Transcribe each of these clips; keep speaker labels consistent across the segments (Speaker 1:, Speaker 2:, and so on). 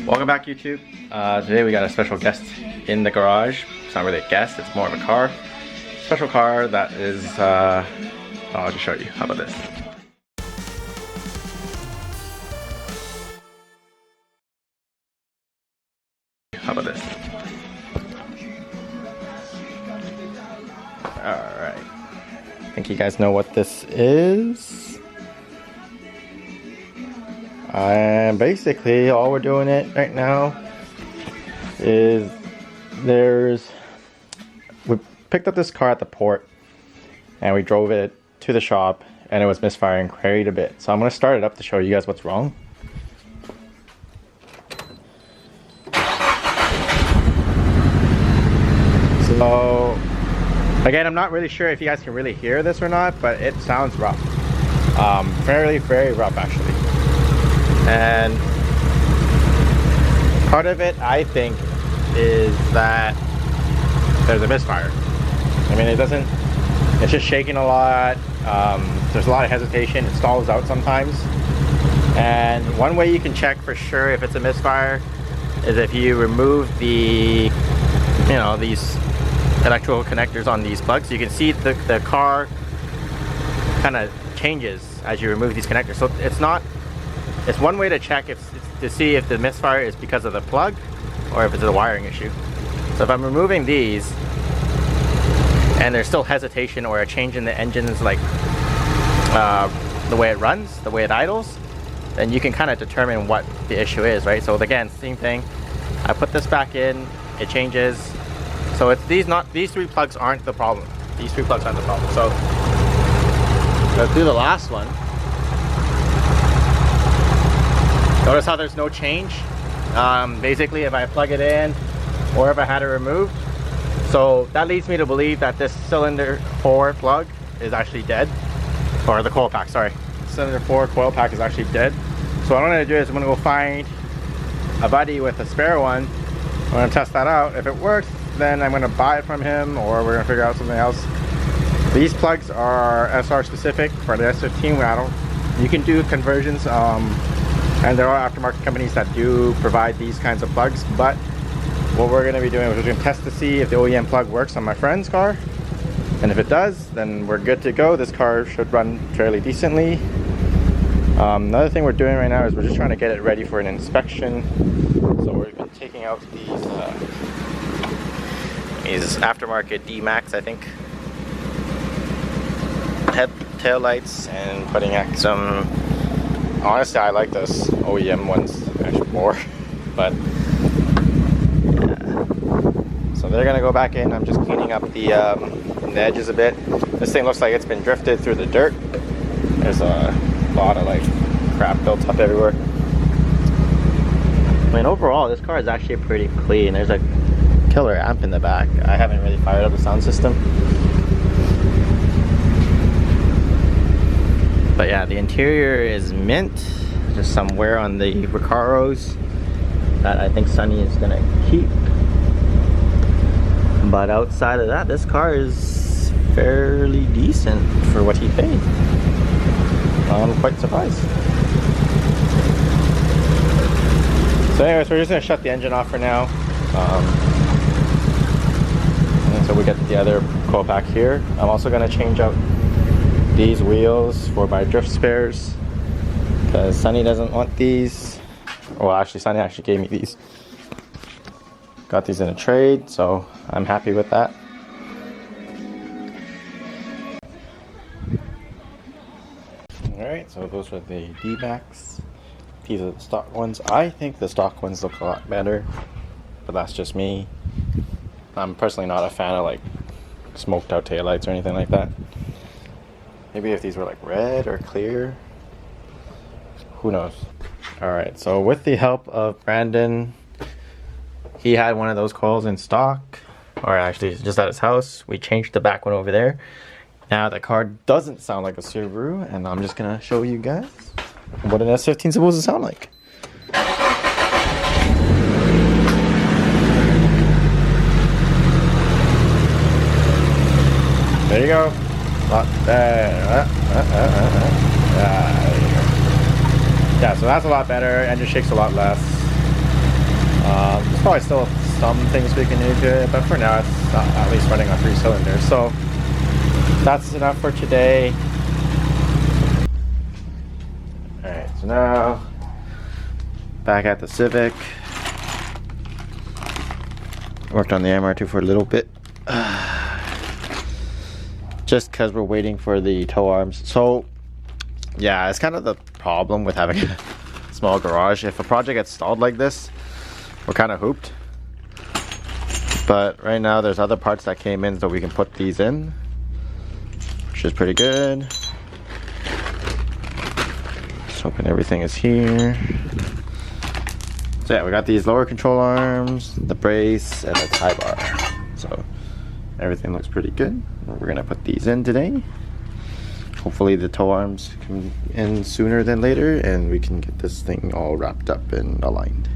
Speaker 1: Welcome back, YouTube. Today we got a special guest in the garage. It's not really a guest, it's more of a car. Special car that is, I'll just show you. How about this? How about this? Alright. I think you guys know what this is. And basically all we're doing it right now is we picked up this car at the port and we drove it to the shop and it was misfiring quite a bit. So I'm going to start it up to show you guys what's wrong. So again, I'm not really sure if you guys can really hear this or not, but it sounds rough. Very rough actually. And part of it, I think, is that there's a misfire. I mean, it's just shaking a lot. There's a lot of hesitation. It stalls out sometimes. And one way you can check for sure if it's a misfire is if you remove these electrical connectors on these plugs. You can see the car kind of changes as you remove these connectors. So it's one way to check to see if the misfire is because of the plug or if it's a wiring issue. So if I'm removing these and there's still hesitation or a change in the engine's like the way it runs, the way it idles, then you can kind of determine what the issue is, right? So again, same thing. I put this back in, it changes. So it's these three plugs aren't the problem. These three plugs aren't the problem. So let's do the last one. Notice how there's no change. Basically, if I plug it in or if I had it removed. So that leads me to believe that this cylinder 4 plug is actually dead. Or the coil pack, sorry. Cylinder 4 coil pack is actually dead. So what I'm going to do is I'm going to go find a buddy with a spare one. I'm going to test that out. If it works, then I'm going to buy it from him or we're going to figure out something else. These plugs are SR specific for the S15. You can do conversions. And there are aftermarket companies that do provide these kinds of plugs, but what we're going to be doing is we're going to test to see if the OEM plug works on my friend's car, and if it does, then we're good to go. This car should run fairly decently. Another thing we're doing right now is we're just trying to get it ready for an inspection. So we've been taking out these aftermarket D-Max, I think, tail lights, and putting some. Honestly, I like those OEM ones actually more, but yeah. So they're gonna go back in. I'm just cleaning up the edges a bit. This thing looks like it's been drifted through the dirt. There's a lot of like crap built up everywhere. I mean, overall, this car is actually pretty clean. There's a killer amp in the back. I haven't really fired up the sound system. But yeah, the interior is mint, just some wear on the Recaros that I think Sunny is gonna keep. But outside of that, this car is fairly decent for what he paid. I'm quite surprised. So anyways, we're just gonna shut the engine off for now. And so we get the other coil pack here. I'm also gonna change out these wheels for my drift spares because Sunny doesn't want these. Well, actually Sunny actually gave me these. Got these in a trade, so I'm happy with that. Alright, so those are the D-Max. These are the stock ones. I think the stock ones look a lot better, but that's just me. I'm personally not a fan of like smoked out taillights or anything like that. Maybe if these were like red or clear, who knows. Alright, so with the help of Brandon, he had one of those coils in stock, or actually just at his house. We changed the back one over there. Now the car doesn't sound like a Subaru, and I'm just gonna show you guys what an S15 is supposed to sound like. There you go. Lot better. Yeah, so that's a lot better. Engine shakes a lot less. Probably still some things we can do to it, but for now it's not at least running on 3 cylinders. So that's enough for today. Alright, so now back at the Civic. Worked on the MR2 for a little bit. Just because we're waiting for the tow arms. So yeah, it's kind of the problem with having a small garage. If a project gets stalled like this, we're kind of hooped. But right now there's other parts that came in so we can put these in, which is pretty good. Just hoping everything is here. So yeah, we got these lower control arms, the brace, and the tie bar. So everything looks pretty good. We're gonna put these in today. Hopefully the tow arms come in sooner than later and we can get this thing all wrapped up and aligned.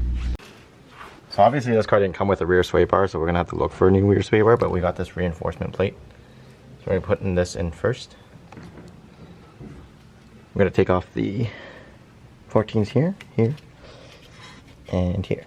Speaker 1: So obviously this car didn't come with a rear sway bar, so we're gonna have to look for a new rear sway bar, but we got this reinforcement plate. So we're putting this in first. I'm gonna take off the 14s here, and here.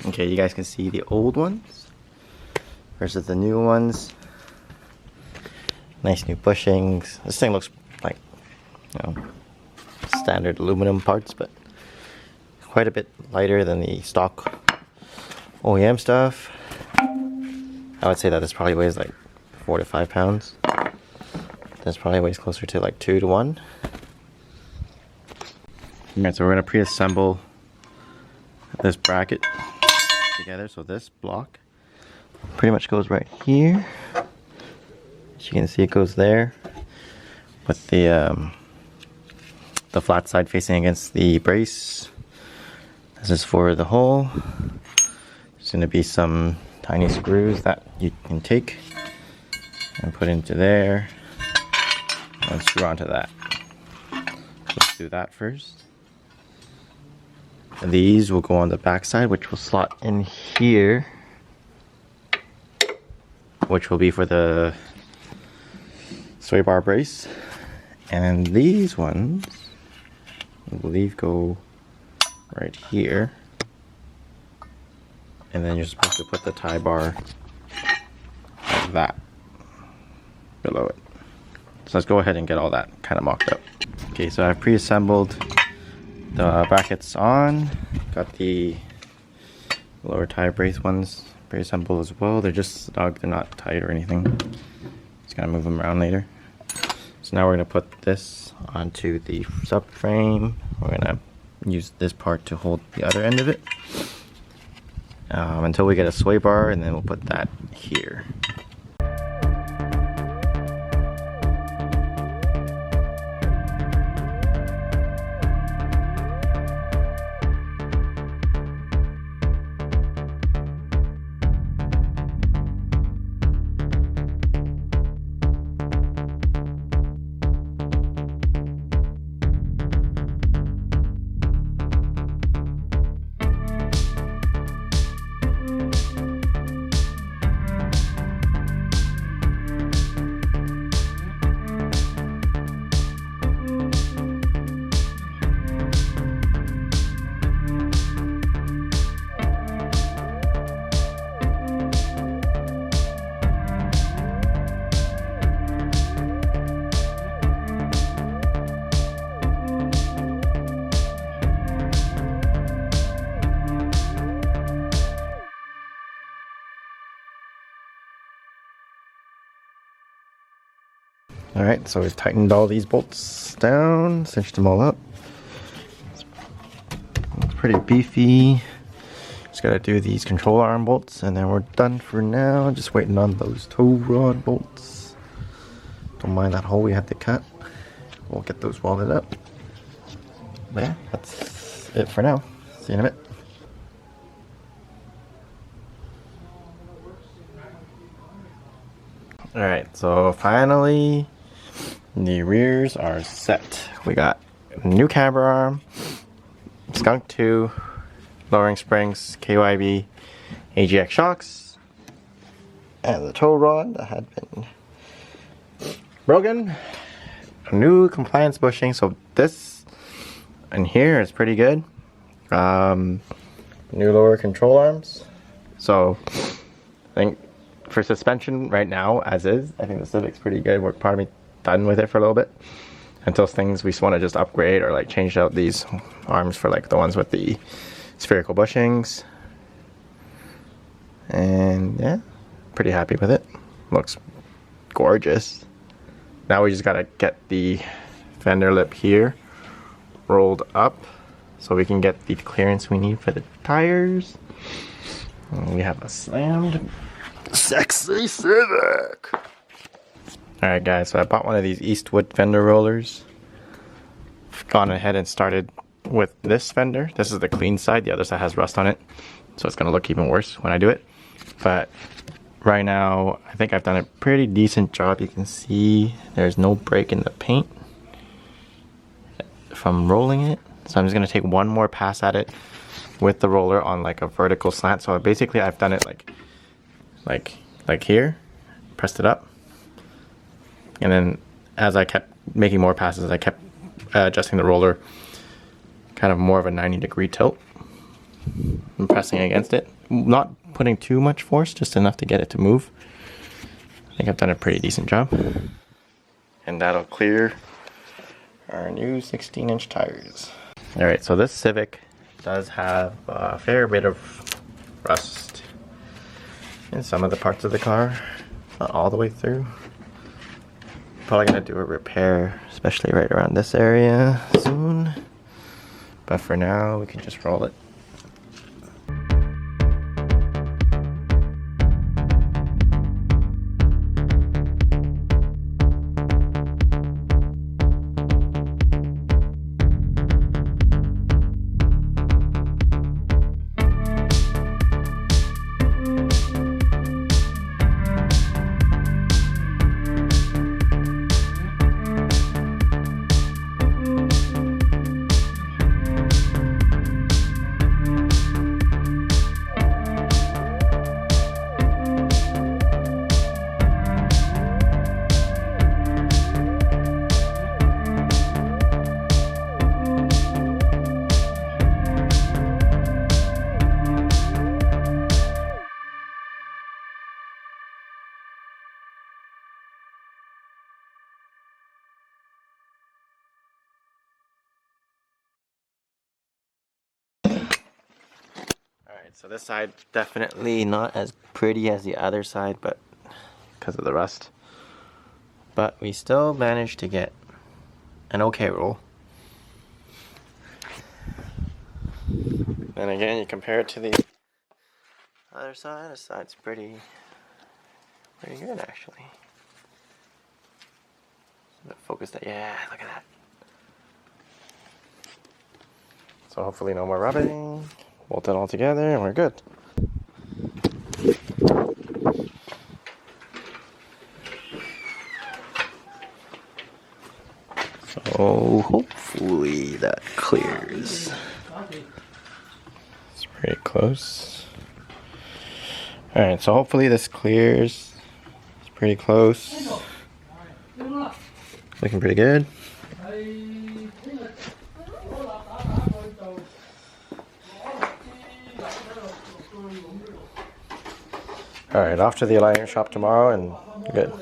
Speaker 1: Okay, you guys can see the old ones versus the new ones. Nice new bushings. This thing looks like, you know, standard aluminum parts, but quite a bit lighter than the stock OEM stuff. I would say that this probably weighs like 4 to 5 pounds. This probably weighs closer to like 2 to 1. Alright, so we're gonna pre-assemble this bracket together. So this block pretty much goes right here. As you can see, it goes there with the flat side facing against the brace. This is for the hole. There's going to be some tiny screws that you can take and put into there and screw onto that. Let's do that first. And these will go on the back side, which will slot in here, which will be for the sway bar brace. And these ones, I believe, go right here. And then you're supposed to put the tie bar like that below it. So let's go ahead and get all that kind of mocked up. Okay, so I've pre-assembled the brackets on. Got the lower tie brace ones pre-assembled as well. They're just snug, they're not tight or anything. Just gonna move them around later. So now we're gonna put this onto the subframe. We're gonna use this part to hold the other end of it until we get a sway bar, and then we'll put that here. Alright, so we've tightened all these bolts down, cinched them all up. It's pretty beefy. Just gotta do these control arm bolts and then we're done for now. Just waiting on those tow rod bolts. Don't mind that hole we had to cut. We'll get those welded up. But yeah, that's it for now. See you in a bit. Alright, so finally the rears are set. We got a new camber arm, Skunk 2, lowering springs, KYB, AGX shocks, and the tow rod that had been broken. A new compliance bushing, so this in here is pretty good. New lower control arms. So I think for suspension right now, as is, I think the Civic's pretty good. We're probably done with it for a little bit until things we just want to just upgrade or like change out these arms for like the ones with the spherical bushings. And yeah, pretty happy with it. Looks gorgeous. Now we just gotta get the fender lip here rolled up so we can get the clearance we need for the tires. And we have a slammed sexy Civic. Alright guys, so I bought one of these Eastwood fender rollers. I've gone ahead and started with this fender. This is the clean side, the other side has rust on it, so it's gonna look even worse when I do it. But right now, I think I've done a pretty decent job. You can see there's no break in the paint from rolling it. So I'm just gonna take one more pass at it with the roller on like a vertical slant. So basically I've done it like here, pressed it up. And then as I kept making more passes, I kept adjusting the roller kind of more of a 90-degree tilt and pressing against it. Not putting too much force, just enough to get it to move. I think I've done a pretty decent job. And that'll clear our new 16-inch tires. Alright, so this Civic does have a fair bit of rust in some of the parts of the car. Not all the way through. Probably gonna do a repair, especially right around this area soon. But for now, we can just roll it. Alright, so this side definitely not as pretty as the other side, but because of the rust. But we still managed to get an okay roll. And again, you compare it to the other side, this side's pretty good actually. Focus that, yeah, look at that. So hopefully no more rubbing. Bolt it all together and we're good. So hopefully that clears. It's pretty close. Alright, so hopefully this clears. It's pretty close. Looking pretty good. Alright, off to the aligner shop tomorrow and good.